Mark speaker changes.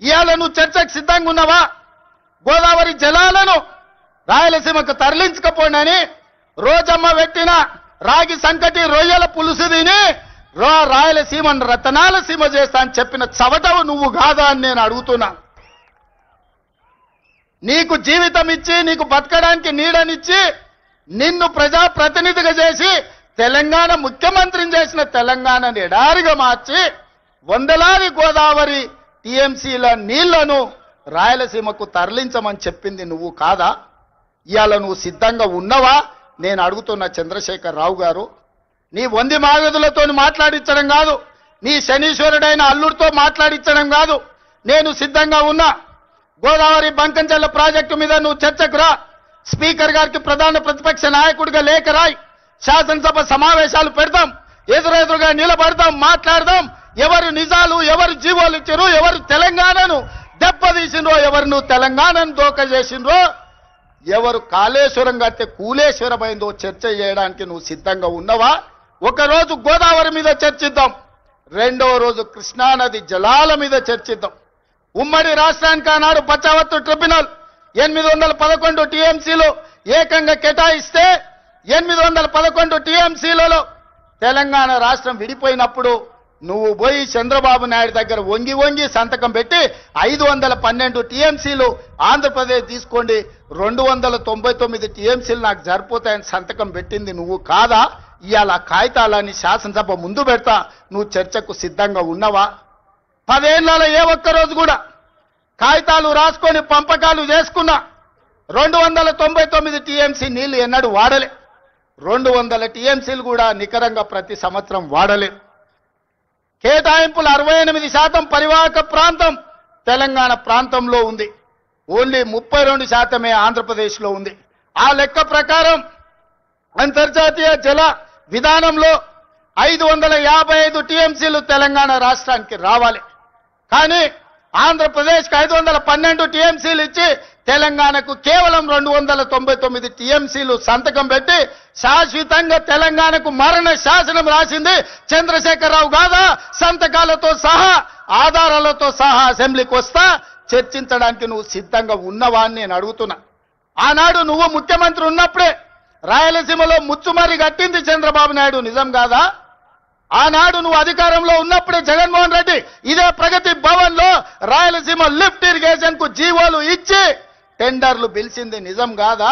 Speaker 1: ఇవాళ నువ్వు చర్చకు సిద్ధంగా ఉన్నావా? గోదావరి జలాలను రాయలసీమకు తరలించకపోయినని రోజమ్మ పెట్టిన రాగి సంకటి రొయ్యల పులుసు తిని రాయలసీమను రతనాల సీమ చేస్తా అని చెప్పిన చవటవు నువ్వు కాదా అని నేను అడుగుతున్నా. నీకు జీవితం ఇచ్చి నీకు బతకడానికి నీడనిచ్చి నిన్ను ప్రజాప్రతినిధిగా చేసి తెలంగాణ ముఖ్యమంత్రిని చేసిన తెలంగాణని ఎడారిగా మార్చి వందలాది గోదావరి టీఎంసీల నీళ్లను రాయలసీమకు తరలించమని చెప్పింది నువ్వు కాదా? ఇవాళ నువ్వు సిద్ధంగా ఉన్నవా నేను అడుగుతున్న చంద్రశేఖర్ రావు గారు. నీ వంది మాగదులతో మాట్లాడించడం కాదు, నీ శనీశ్వరుడైన అల్లుడితో మాట్లాడించడం కాదు. నేను సిద్ధంగా ఉన్నా. గోదావరి బంకంచెల్ల ప్రాజెక్టు మీద నువ్వు చర్చకు రా. స్పీకర్ గారికి ప్రధాన ప్రతిపక్ష నాయకుడిగా లేఖ రాయి. శాసనసభ సమావేశాలు పెడతాం, ఎదురెదురుగా నిలబడతాం, మాట్లాడదాం. ఎవరు నిజాలు, ఎవరు జీవోలు ఇచ్చారు, ఎవరు తెలంగాణను దెబ్బతీసిండ్రో, ఎవరు నువ్వు తెలంగాణను దోక చేసిండ్రో, ఎవరు కాళేశ్వరం కట్టే కూలేశ్వరమైందో చర్చ చేయడానికి నువ్వు సిద్ధంగా ఉన్నవా? ఒకరోజు గోదావరి మీద చర్చిద్దాం, రెండో రోజు కృష్ణానది జలాల మీద చర్చిద్దాం. ఉమ్మడి రాష్ట్రానికి ఆనాడు బచావత్తు ట్రిబ్యునల్ 811 టీఎంసీలు ఏకంగా కేటాయిస్తే 811 టీఎంసీలలో తెలంగాణ రాష్ట్రం విడిపోయినప్పుడు నువ్వు పోయి చంద్రబాబు నాయుడు దగ్గర వంగి వంగి సంతకం పెట్టి 512 టీఎంసీలు ఆంధ్రప్రదేశ్ తీసుకోండి, 299 టీఎంసీలు నాకు సరిపోతాయని సంతకం పెట్టింది నువ్వు కాదా? ఇవాళ కాగితాలని శాసనసభ ముందు పెడతా, నువ్వు చర్చకు సిద్ధంగా ఉన్నవా? 10 ఏళ్లలో ఏ ఒక్కరోజు కూడా కాగితాలు రాసుకొని పంపకాలు చేసుకున్నా 299 టీఎంసీ నీళ్లు ఎన్నడూ వాడలే. 200 టీఎంసీలు కూడా నికరంగా ప్రతి సంవత్సరం వాడలే. కేటాయింపులు 68% పరివాహక ప్రాంతం తెలంగాణ ప్రాంతంలో ఉంది, ఓన్లీ 32% ఆంధ్రప్రదేశ్లో ఉంది. ఆ లెక్క ప్రకారం అంతర్జాతీయ జల విధానంలో 555 టీఎంసీలు తెలంగాణ రాష్ట్రానికి రావాలి. కానీ ఆంధ్రప్రదేశ్కి 512 టీఎంసీలు ఇచ్చి తెలంగాణకు కేవలం 299 టీఎంసీలు సంతకం పెట్టి శాశ్వతంగా తెలంగాణకు మరణ శాసనం రాసింది చంద్రశేఖరరావు కాదా? సంతకాలతో సహా ఆధారాలతో సహా అసెంబ్లీకి వస్తా, చర్చించడానికి నువ్వు సిద్ధంగా ఉన్నవా అని నేను అడుగుతున్నా. ఆనాడు నువ్వు ముఖ్యమంత్రి ఉన్నప్పుడే రాయలసీమలో ముచ్చుమరి కట్టింది చంద్రబాబు నాయుడు, నిజం కాదా? ఆనాడు నువ్వు అధికారంలో ఉన్నప్పుడే జగన్మోహన్ రెడ్డి ఇదే ప్రగతి భవన్ లో రాయలసీమ లిఫ్ట్ ఇరిగేషన్ కు జీవోలు ఇచ్చి టెండర్లు పిలిచింది, నిజం కాదా?